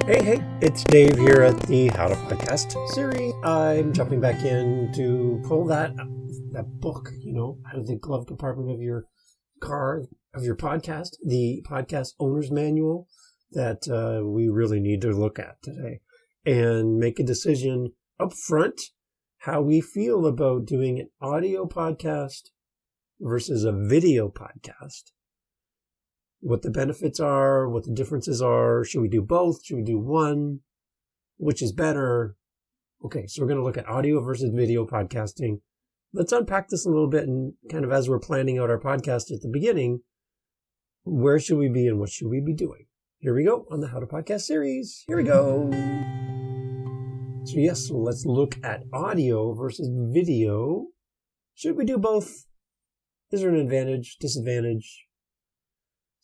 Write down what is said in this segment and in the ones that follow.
Hey, it's Dave here at the How to Podcast series. I'm jumping back in to pull that book, out of the glove compartment of your car, of your podcast, the podcast owner's manual that we really need to look at today and make a decision up front how we feel about doing an audio podcast versus a video podcast. What the benefits are, what the differences are. Should we do both? Should we do one? Which is better? Okay, so we're going to look at audio versus video podcasting. Let's unpack this a little bit and kind of as we're planning out our podcast at the beginning, where should we be and what should we be doing? Here we go on the How to Podcast series. Here we go. So let's look at audio versus video. Should we do both? Is there an advantage, disadvantage?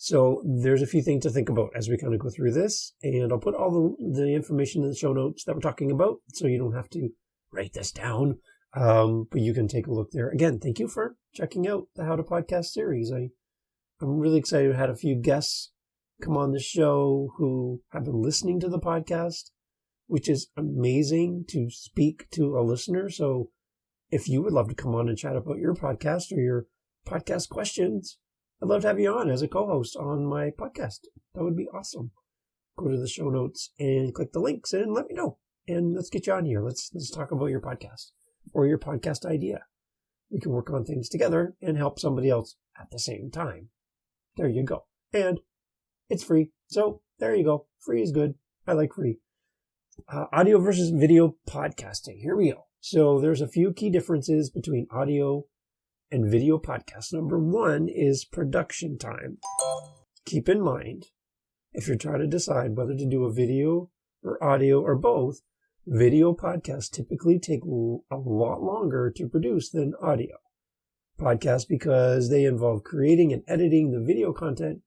So there's a few things to think about as we kind of go through this, and I'll put all the information in the show notes that we're talking about, so you don't have to write this down, but you can take a look there. Again, thank you for checking out the How to Podcast series. I'm really excited. I had a few guests come on the show who have been listening to the podcast, which is amazing to speak to a listener. So if you would love to come on and chat about your podcast or your podcast questions, I'd love to have you on as a co-host on my podcast. That would be awesome. Go to the show notes and click the links and let me know. And let's get you on here. Let's talk about your podcast or your podcast idea. We can work on things together and help somebody else at the same time. There you go. And it's free. So there you go. Free is good. I like free. Audio versus video podcasting. Here we go. So there's a few key differences between audio and video podcast. Number one is production time. Keep in mind, if you're trying to decide whether to do a video or audio or both, video podcasts typically take a lot longer to produce than audio podcasts because they involve creating and editing the video content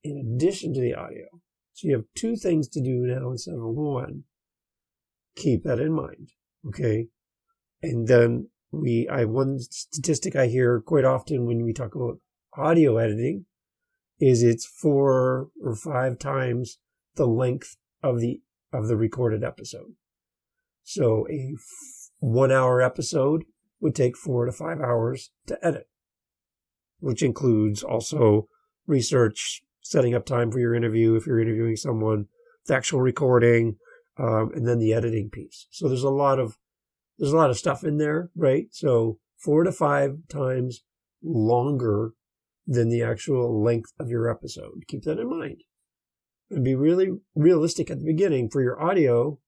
in addition to the audio. So you have two things to do now instead of one. Keep that in mind, okay? And then one statistic I hear quite often when we talk about audio editing is it's 4 or 5 times the length of the recorded episode. So a 1 hour episode would take 4 to 5 hours to edit, which includes also research, setting up time for your interview if you're interviewing someone, the actual recording, and then the editing piece. So there's a lot of stuff in there, right? So 4 to 5 times longer than the actual length of your episode. Keep that in mind. And be really realistic at the beginning for your audio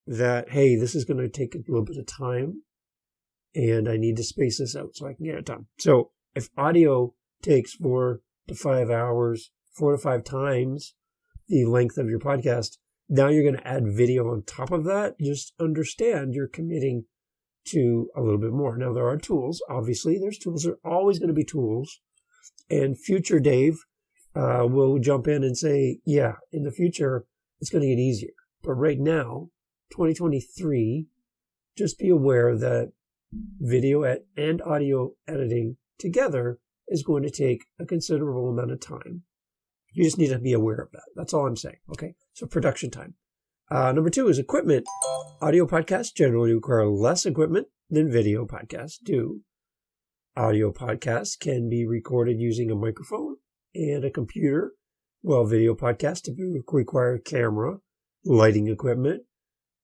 that, hey, this is going to take a little bit of time and I need to space this out so I can get it done. So if audio takes 4 to 5 hours, 4 to 5 times the length of your podcast, now you're going to add video on top of that. Just understand you're committing to a little bit more. Now, there are tools. Obviously, there's tools. There are always going to be tools. And future Dave will jump in and say, yeah, in the future, it's going to get easier. But right now, 2023, just be aware that video and audio editing together is going to take a considerable amount of time. You just need to be aware of that. That's all I'm saying. Okay. So production time. Number 2 is equipment. Audio podcasts generally require less equipment than video podcasts do. Audio podcasts can be recorded using a microphone and a computer, while video podcasts typically require camera, lighting equipment,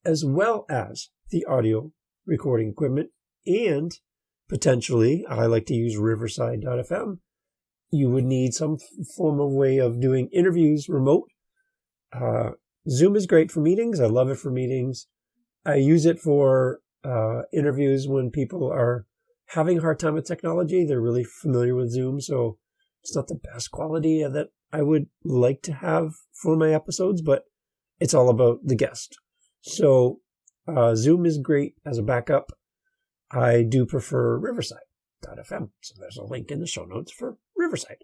as well as the audio recording equipment. And potentially, I like to use Riverside.fm. You would need some form of way of doing interviews remote. Zoom is great for meetings. I love it for meetings. I use it for interviews when people are having a hard time with technology. They're really familiar with Zoom, so it's not the best quality that I would like to have for my episodes, but it's all about the guest. So Zoom is great as a backup. I do prefer Riverside.fm. So there's a link in the show notes for Riverside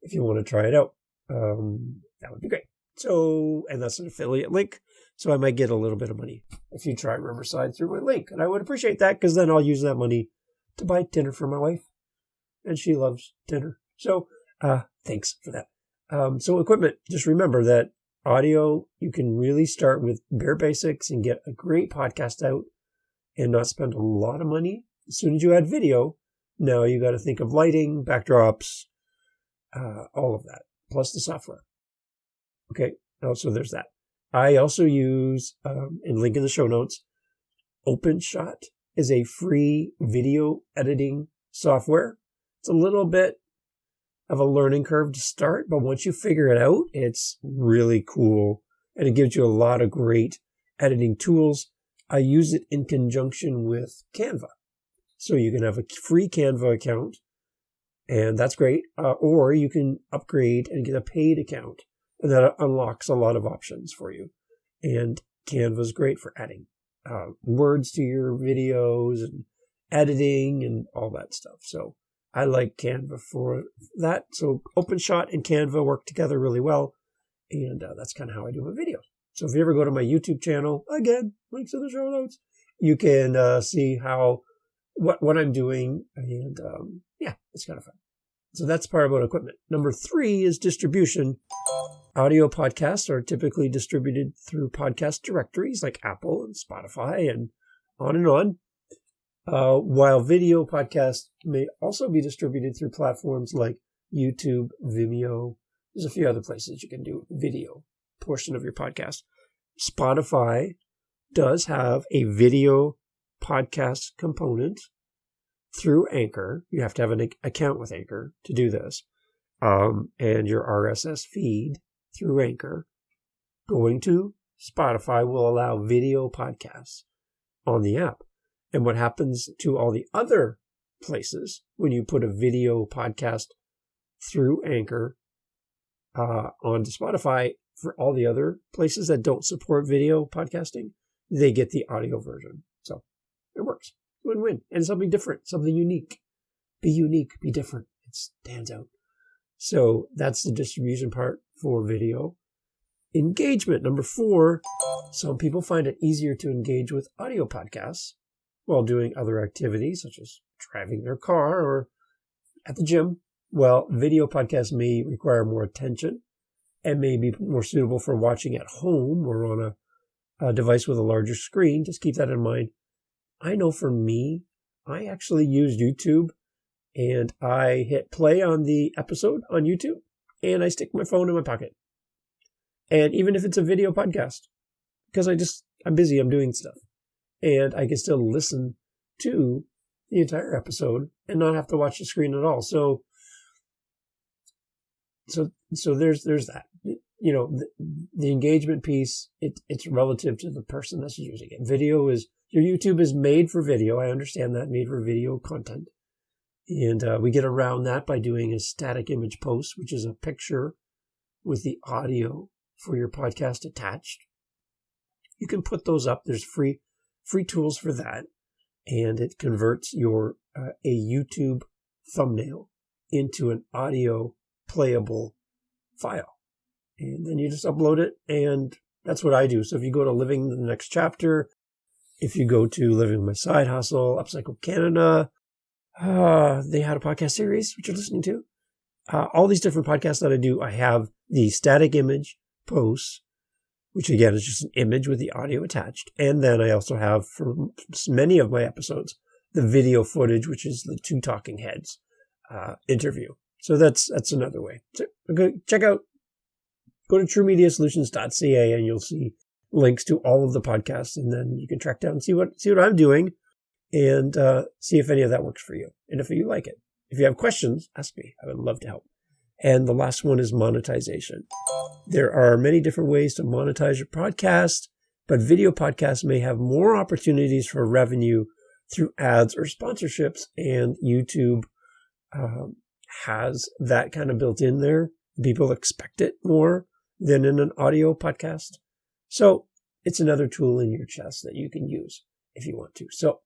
if you want to try it out. That would be great. So, and that's an affiliate link. So I might get a little bit of money if you try Riverside through my link. And I would appreciate that because then I'll use that money to buy dinner for my wife. And she loves dinner. So, thanks for that. So equipment, just remember that Audio, you can really start with bare basics and get a great podcast out and not spend a lot of money. As soon as you add video, now you got to think of lighting, backdrops, all of that, plus the software. Okay, so there's that. I also use, and link in the show notes, OpenShot is a free video editing software. It's a little bit of a learning curve to start, but once you figure it out, it's really cool. And it gives you a lot of great editing tools. I use it in conjunction with Canva. So you can have a free Canva account, and that's great. Or you can upgrade and get a paid account, and that unlocks a lot of options for you. And Canva is great for adding words to your videos and editing and all that stuff. So I like Canva for that. So OpenShot and Canva work together really well. And that's kind of how I do my videos. So if you ever go to my YouTube channel, again, links in the show notes, you can see what I'm doing. And yeah, it's kind of fun. So that's part about equipment. Number 3 is distribution. Audio podcasts are typically distributed through podcast directories like Apple and Spotify and on. While video podcasts may also be distributed through platforms like YouTube, Vimeo. There's a few other places you can do video portion of your podcast. Spotify does have a video podcast component through Anchor. You have to have an account with Anchor to do this. And your RSS feed through Anchor going to Spotify will allow video podcasts on the app. And what happens to all the other places when you put a video podcast through Anchor onto Spotify, for all the other places that don't support video podcasting, they get the audio version. So it works. Win-win. And something different, something unique. Be unique, be different. It stands out. So that's the distribution part for video. Engagement. Number 4, some people find it easier to engage with audio podcasts while doing other activities, such as driving their car or at the gym. Well, video podcasts may require more attention and may be more suitable for watching at home or on a device with a larger screen. Just keep that in mind. I know for me, I actually use YouTube, and I hit play on the episode on YouTube, and I stick my phone in my pocket. And even if it's a video podcast, because I'm busy, I'm doing stuff, and I can still listen to the entire episode and not have to watch the screen at all. So there's that. You know, the engagement piece, it's relative to the person that's using it. Your YouTube is made for video. I understand that, made for video content. And we get around that by doing a static image post, which is a picture with the audio for your podcast attached. You can put those up. There's free tools for that. And it converts a YouTube thumbnail into an audio playable file. And then you just upload it, and that's what I do. So if you go to Living the Next Chapter, if you go to Living My Side Hustle, Upcycle Canada, they had a podcast series, which you're listening to. All these different podcasts that I do, I have the static image posts, which again is just an image with the audio attached. And then I also have, for many of my episodes, the video footage, which is the 2 talking heads interview. So that's another way. So go to truemediasolutions.ca and you'll see links to all of the podcasts, and then you can track down and see what I'm doing and see if any of that works for you and if you like it. If you have questions, ask me. I would love to help. And the last one is monetization. There are many different ways to monetize your podcast, but video podcasts may have more opportunities for revenue through ads or sponsorships, and YouTube has that kind of built in there. People expect it more than in an audio podcast. So it's another tool in your chest that you can use if you want to. So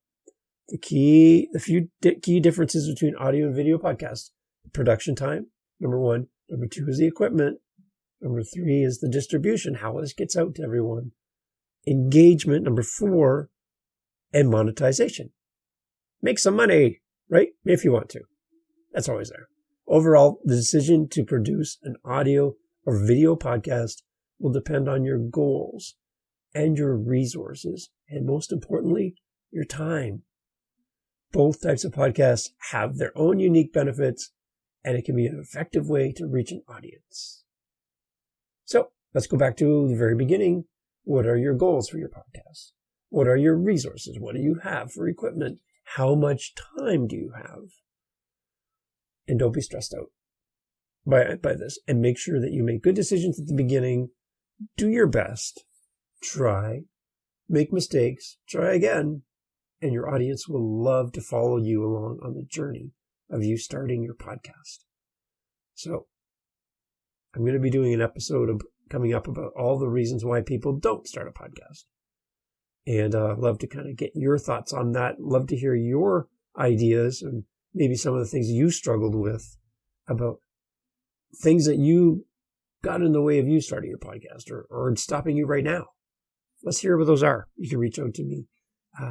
the few key differences between audio and video podcasts: production time, number 1. Number 2 is the equipment. Number 3 is the distribution, how this gets out to everyone. Engagement, number 4, and monetization. Make some money, right? If you want to. That's always there. Overall, the decision to produce an audio or video podcast will depend on your goals and your resources, and most importantly, your time. Both types of podcasts have their own unique benefits, and it can be an effective way to reach an audience. So let's go back to the very beginning. What are your goals for your podcast? What are your resources? What do you have for equipment? How much time do you have? And don't be stressed out by this. And make sure that you make good decisions at the beginning. Do your best. Try. Make mistakes. Try again. And your audience will love to follow you along on the journey of you starting your podcast. So I'm going to be doing an episode coming up about all the reasons why people don't start a podcast. And I'd love to kind of get your thoughts on that. Love to hear your ideas and maybe some of the things you struggled with about things that you got in the way of you starting your podcast or stopping you right now. Let's hear what those are. You can reach out to me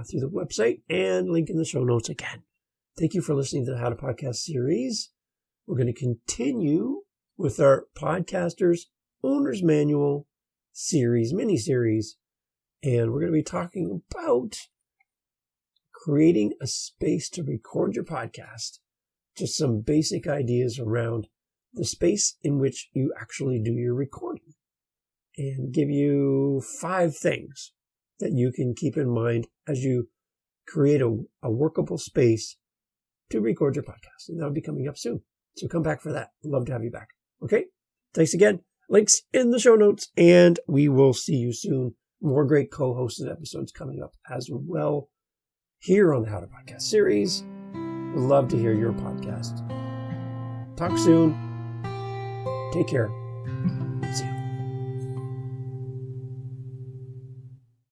through the website and link in the show notes again. Thank you for listening to the How to Podcast series. We're going to continue with our Podcasters Owner's Manual series, mini-series. And we're going to be talking about creating a space to record your podcast. Just some basic ideas around the space in which you actually do your recording. And give you 5 things that you can keep in mind as you create a workable space to record your podcast. And that'll be coming up soon. So come back for that. I'd love to have you back. Okay? Thanks again. Links in the show notes. And we will see you soon. More great co-hosted episodes coming up as well here on the How to Podcast series. We'd love to hear your podcast. Talk soon. Take care.